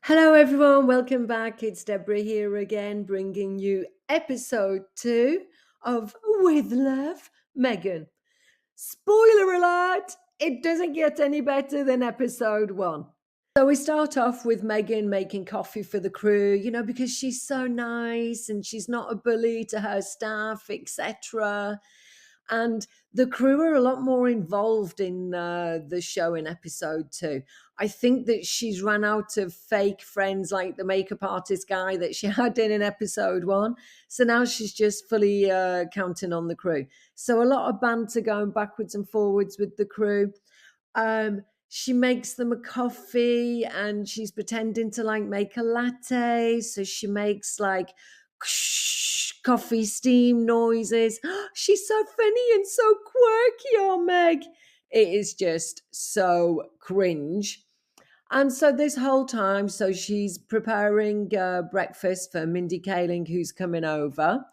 Hello, everyone. Welcome back. It's Deborah here again, bringing you episode 2 of With Love, Meghan. Spoiler alert, it doesn't get any better than episode 1. So we start off with Meghan making coffee for the crew, because she's so nice and she's not a bully to her staff, etc. And the crew are a lot more involved in the show in episode 2. I think that she's run out of fake friends like the makeup artist guy that she had in episode 1. So now she's just fully counting on the crew. So a lot of banter going backwards and forwards with the crew. She makes them a coffee and she's pretending to make a latte. So she makes coffee steam noises. She's so funny and so quirky, oh Meg. It is just so cringe. And so this whole time, so she's preparing breakfast for Mindy Kaling, who's coming over.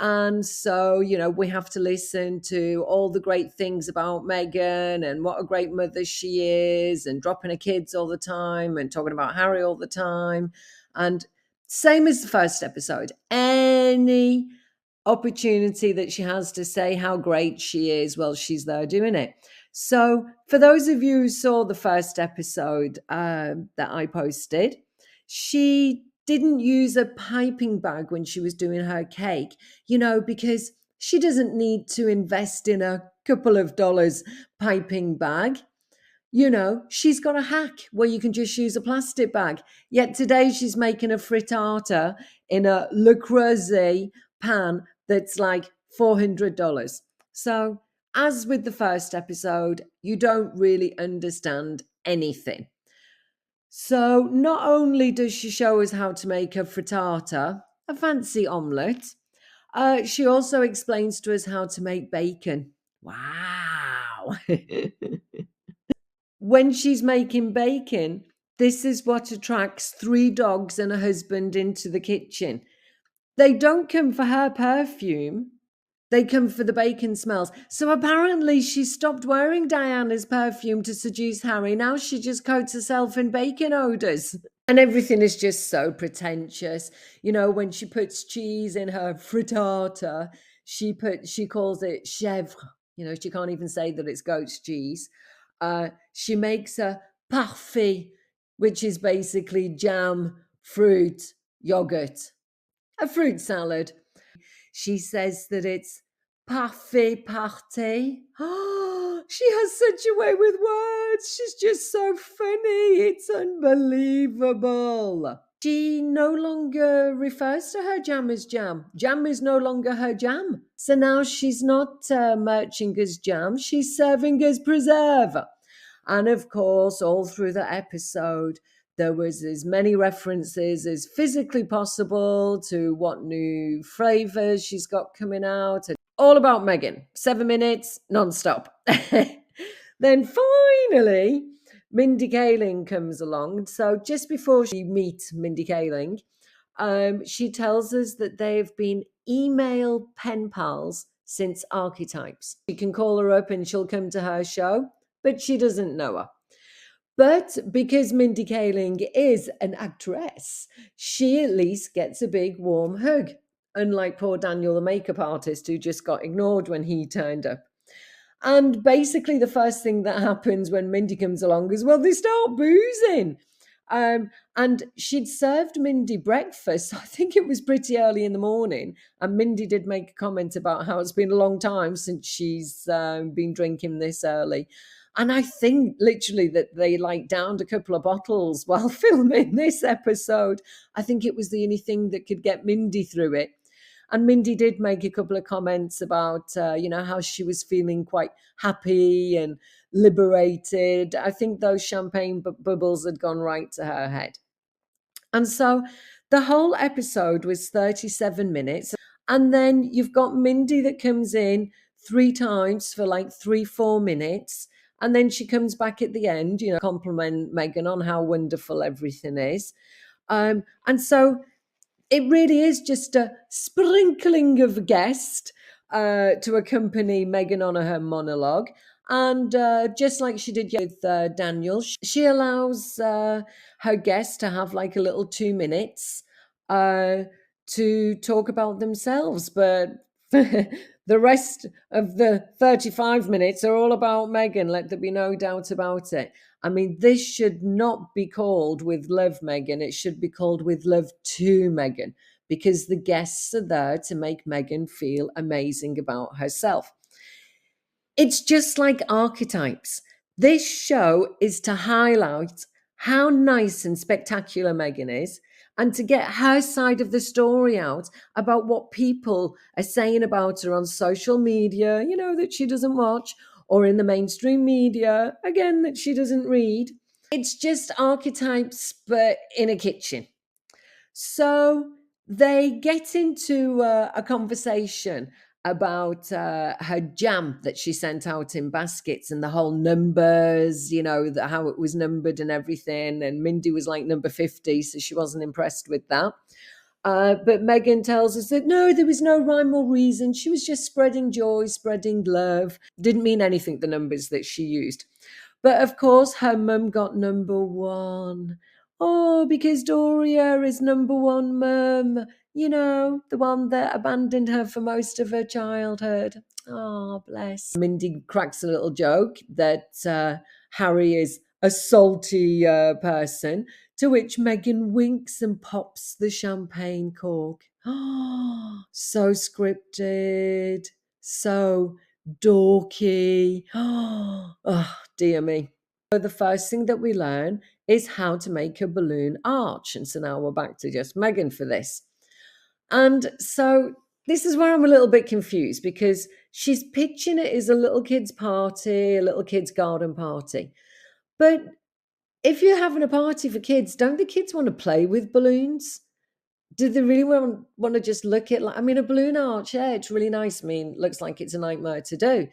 And so, we have to listen to all the great things about Meghan and what a great mother she is and dropping her kids all the time and talking about Harry all the time. And same as the first episode, any opportunity that she has to say how great she is, well, she's there doing it. So for those of you who saw the first episode that I posted, she didn't use a piping bag when she was doing her cake, because she doesn't need to invest in a couple of dollars piping bag. She's got a hack where you can just use a plastic bag. Yet today she's making a frittata in a Le Creuset pan that's like $400. So, as with the first episode, you don't really understand anything. So, not only does she show us how to make a frittata, a fancy omelette, she also explains to us how to make bacon. Wow. When she's making bacon, this is what attracts 3 dogs and a husband into the kitchen. They don't come for her perfume. They come for the bacon smells. So apparently she stopped wearing Diana's perfume to seduce Harry. Now she just coats herself in bacon odors. And everything is just so pretentious. When she puts cheese in her frittata, she calls it chèvre. She can't even say that it's goat's cheese. She makes a parfait, which is basically jam, fruit, yogurt, a fruit salad. She says that it's parfait party. Oh, she has such a way with words. She's just so funny. It's unbelievable. She no longer refers to her jam as jam. Jam is no longer her jam. So now she's not merching as jam. She's serving as preserve. And of course, all through the episode, there was as many references as physically possible to what new flavors she's got coming out. All about Meghan. 7 minutes, non-stop. Then finally, Mindy Kaling comes along. So just before she meets Mindy Kaling, she tells us that they've been email pen pals since Archetypes. You can call her up and she'll come to her show, but she doesn't know her. But because Mindy Kaling is an actress, she at least gets a big warm hug, unlike poor Daniel, the makeup artist, who just got ignored when he turned up. And basically the first thing that happens when Mindy comes along is, well, they start boozing. And she'd served Mindy breakfast. I think it was pretty early in the morning. And Mindy did make a comment about how it's been a long time since she's been drinking this early. And I think literally that they downed a couple of bottles while filming this episode. I think it was the only thing that could get Mindy through it. And Mindy did make a couple of comments about, how she was feeling quite happy and liberated. I think those champagne bubbles had gone right to her head. And so the whole episode was 37 minutes. And then you've got Mindy that comes in 3 times for 3-4 minutes. And then she comes back at the end, compliment Meghan on how wonderful everything is. And so it really is just a sprinkling of guests to accompany Meghan on her monologue. And just like she did with Daniel, she allows her guests to have like a little 2 minutes uh, to talk about themselves. But the rest of the 35 minutes are all about Meghan. Let there be no doubt about it. I mean, this should not be called With Love, Meghan. It should be called With Love to Meghan, because the guests are there to make Meghan feel amazing about herself. It's just like archetypes. This show is to highlight how nice and spectacular Meghan is, and to get her side of the story out about what people are saying about her on social media, that she doesn't watch, or in the mainstream media, again, that she doesn't read. It's just archetypes, but in a kitchen. So they get into a conversation about her jam that she sent out in baskets, and the whole numbers, how it was numbered and everything. And Mindy was like number 50, so she wasn't impressed with that. But Meghan tells us that no, there was no rhyme or reason. She was just spreading joy, spreading love. Didn't mean anything, the numbers that she used. But of course, her mum got number one. Oh, because Doria is number one mum, the one that abandoned her for most of her childhood. Oh, bless. Mindy cracks a little joke that Harry is a salty person, to which Meghan winks and pops the champagne cork. Oh, so scripted, so dorky. Oh, dear me. So the first thing that we learn is how to make a balloon arch. And so now we're back to just Meghan for this. And so this is where I'm a little bit confused, because she's pitching it as a little kid's party, a little kid's garden party. But if you're having a party for kids, don't the kids want to play with balloons? Do they really want to just look at, like, I mean, a balloon arch, yeah, it's really nice. I mean, looks like it's a nightmare to do.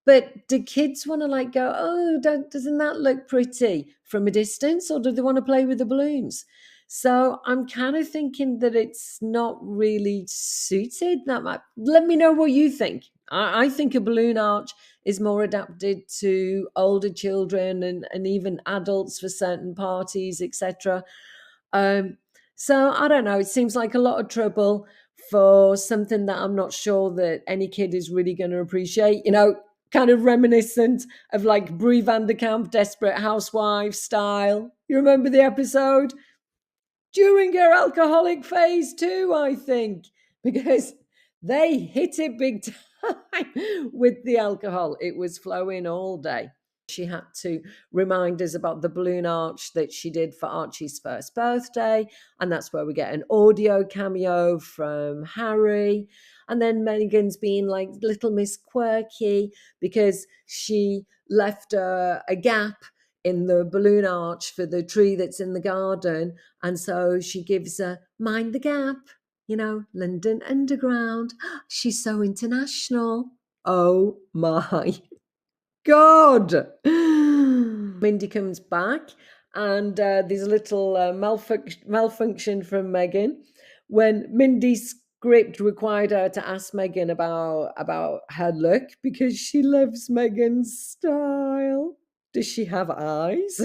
But do kids want to like go, oh, doesn't that look pretty from a distance? Or do they want to play with the balloons? So I'm kind of thinking that it's not really suited. Let me know what you think. I think a balloon arch is more adapted to older children and even adults for certain parties, etc. So I don't know. It seems like a lot of trouble for something that I'm not sure that any kid is really going to appreciate. Kind of reminiscent of like Brie Vanderkamp, Desperate Housewives style. You remember the episode? During her alcoholic phase too, I think, because they hit it big time with the alcohol. It was flowing all day. She had to remind us about the balloon arch that she did for Archie's first birthday. And that's where we get an audio cameo from Harry. And then Meghan's being like Little Miss Quirky because she left a gap in the balloon arch for the tree that's in the garden. And so she gives a mind the gap, London Underground. She's so international. Oh my God. Mindy comes back, and there's a little malfunction from Meghan when Mindy's script required her to ask Meghan about her look, because she loves Meghan's style. Does she have eyes?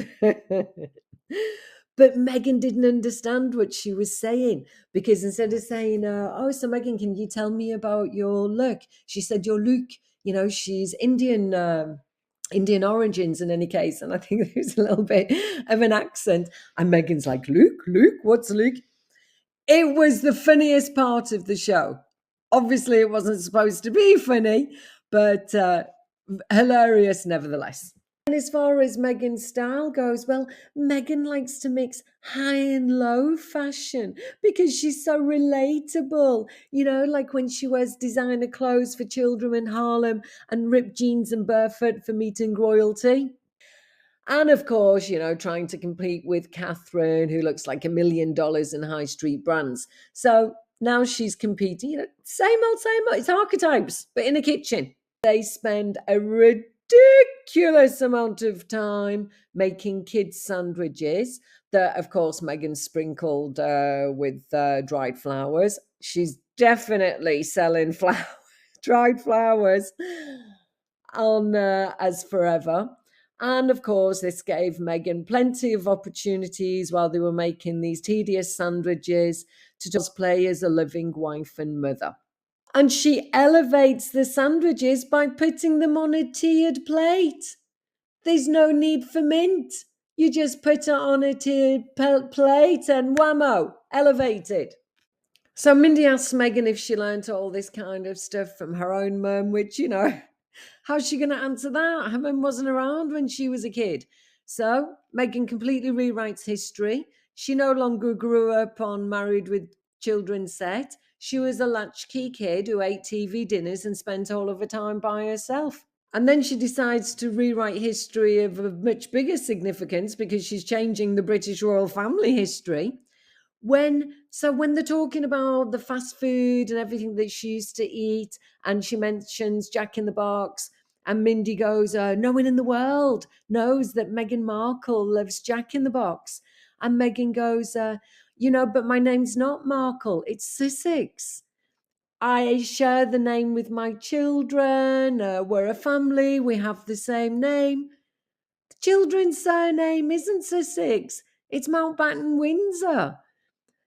But Meghan didn't understand what she was saying, because instead of saying, oh, so Meghan, can you tell me about your look? She said, your look. She's Indian origins in any case. And I think there's a little bit of an accent. And Meghan's like, Luke, what's Luke? It was the funniest part of the show. Obviously, it wasn't supposed to be funny, but hilarious nevertheless. And as far as Meghan's style goes, well, Meghan likes to mix high and low fashion because she's so relatable. Like when she wears designer clothes for children in Harlem and ripped jeans and barefoot for meeting royalty. And of course, trying to compete with Catherine, who looks like $1 million in high street brands. So now she's competing, same old. It's archetypes, but in a kitchen. They spend a ridiculous amount of time making kids' sandwiches that, of course, Meghan sprinkled with dried flowers. She's definitely selling dried flowers. on as forever. And of course, this gave Meghan plenty of opportunities while they were making these tedious sandwiches to cosplay as a living wife and mother. And she elevates the sandwiches by putting them on a tiered plate. There's no need for mint. You just put it on a tiered plate and whammo, elevated. So Mindy asked Meghan if she learnt all this kind of stuff from her own mum, which, how's she going to answer that? Her mum wasn't around when she was a kid. So Meghan completely rewrites history. She no longer grew up on Married with Children set. She was a latchkey kid who ate TV dinners and spent all of her time by herself. And then she decides to rewrite history of a much bigger significance because she's changing the British royal family history. When they're talking about the fast food and everything that she used to eat, and she mentions Jack in the Box, and Mindy goes, no one in the world knows that Meghan Markle loves Jack in the Box. And Meghan goes, but my name's not Markle, it's Sussex. I share the name with my children. We're a family. We have the same name. The children's surname isn't Sussex. It's Mountbatten Windsor.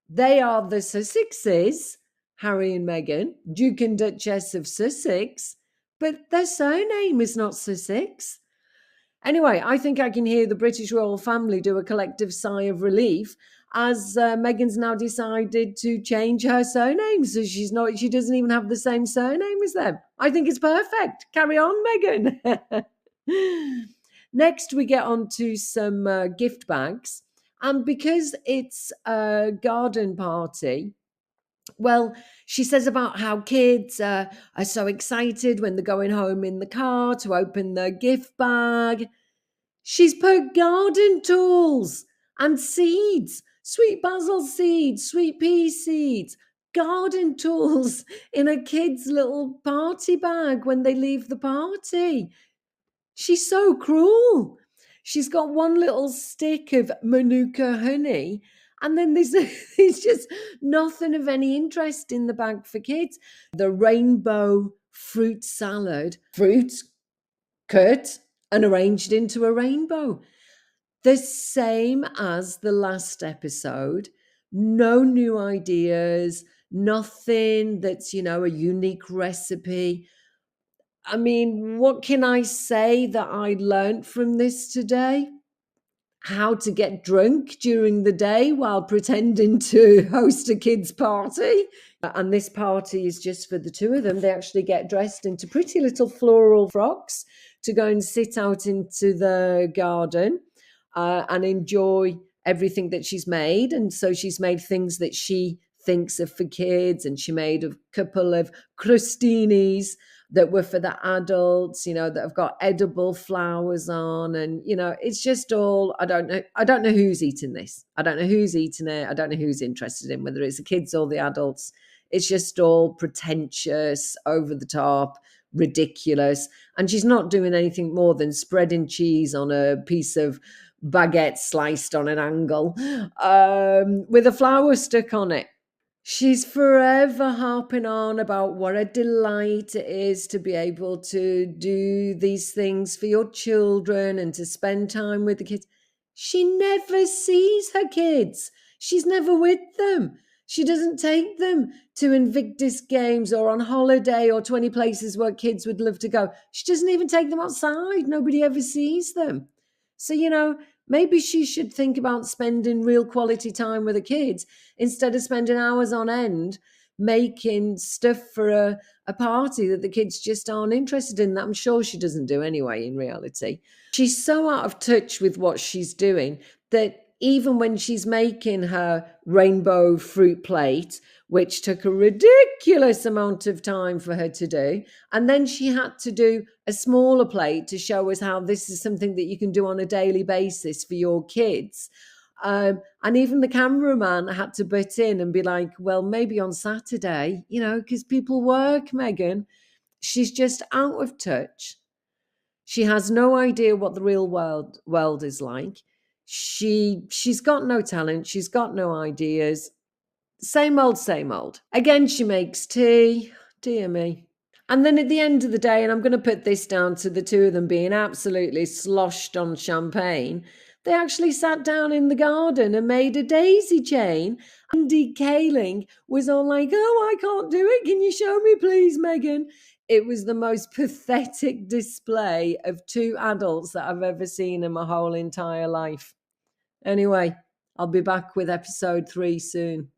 They are the Sussexes, Harry and Meghan, Duke and Duchess of Sussex, but their surname is not Sussex. Anyway, I think I can hear the British royal family do a collective sigh of relief as Meghan's now decided to change her surname, so she doesn't even have the same surname as them. I think it's perfect. Carry on, Meghan. Next, we get on to some gift bags. And because it's a garden party, well, she says about how kids are so excited when they're going home in the car to open their gift bag. She's put garden tools and seeds, sweet basil seeds, sweet pea seeds, garden tools in a kid's little party bag when they leave the party. She's so cruel. She's got one little stick of Manuka honey, and then there's just nothing of any interest in the bag for kids. The rainbow fruit salad, fruit cut and arranged into a rainbow. The same as the last episode. No new ideas, nothing that's, a unique recipe. I mean, what can I say that I learned from this today? How to get drunk during the day while pretending to host a kids' party. And this party is just for the two of them. They actually get dressed into pretty little floral frocks to go and sit out into the garden and enjoy everything that she's made. And so she's made things that she thinks are for kids, and she made a couple of crostinis that were for the adults, that have got edible flowers on. And, it's just all, I don't know who's eating this. I don't know who's eating it. I don't know who's interested in whether it's the kids or the adults. It's just all pretentious, over the top, ridiculous. And she's not doing anything more than spreading cheese on a piece of baguette sliced on an angle with a flower stuck on it. She's forever harping on about what a delight it is to be able to do these things for your children and to spend time with the kids. She never sees her kids. She's never with them. She doesn't take them to Invictus Games or on holiday or 20 places where kids would love to go. She doesn't even take them outside. Nobody ever sees them. So, maybe she should think about spending real quality time with the kids instead of spending hours on end making stuff for a party that the kids just aren't interested in, that I'm sure she doesn't do anyway in reality. She's so out of touch with what she's doing that even when she's making her rainbow fruit plate, which took a ridiculous amount of time for her to do, and then she had to do a smaller plate to show us how this is something that you can do on a daily basis for your kids. And even the cameraman had to butt in and be like, well, maybe on Saturday, because people work, Meghan. She's just out of touch. She has no idea what the real world is like. She's got no talent. She's got no ideas. Same old, same old. Again, she makes tea. Dear me. And then at the end of the day, and I'm going to put this down to the two of them being absolutely sloshed on champagne, they actually sat down in the garden and made a daisy chain. Mindy Kaling was all like, "Oh, I can't do it. Can you show me, please, Meghan?" It was the most pathetic display of two adults that I've ever seen in my whole entire life. Anyway, I'll be back with episode 3 soon.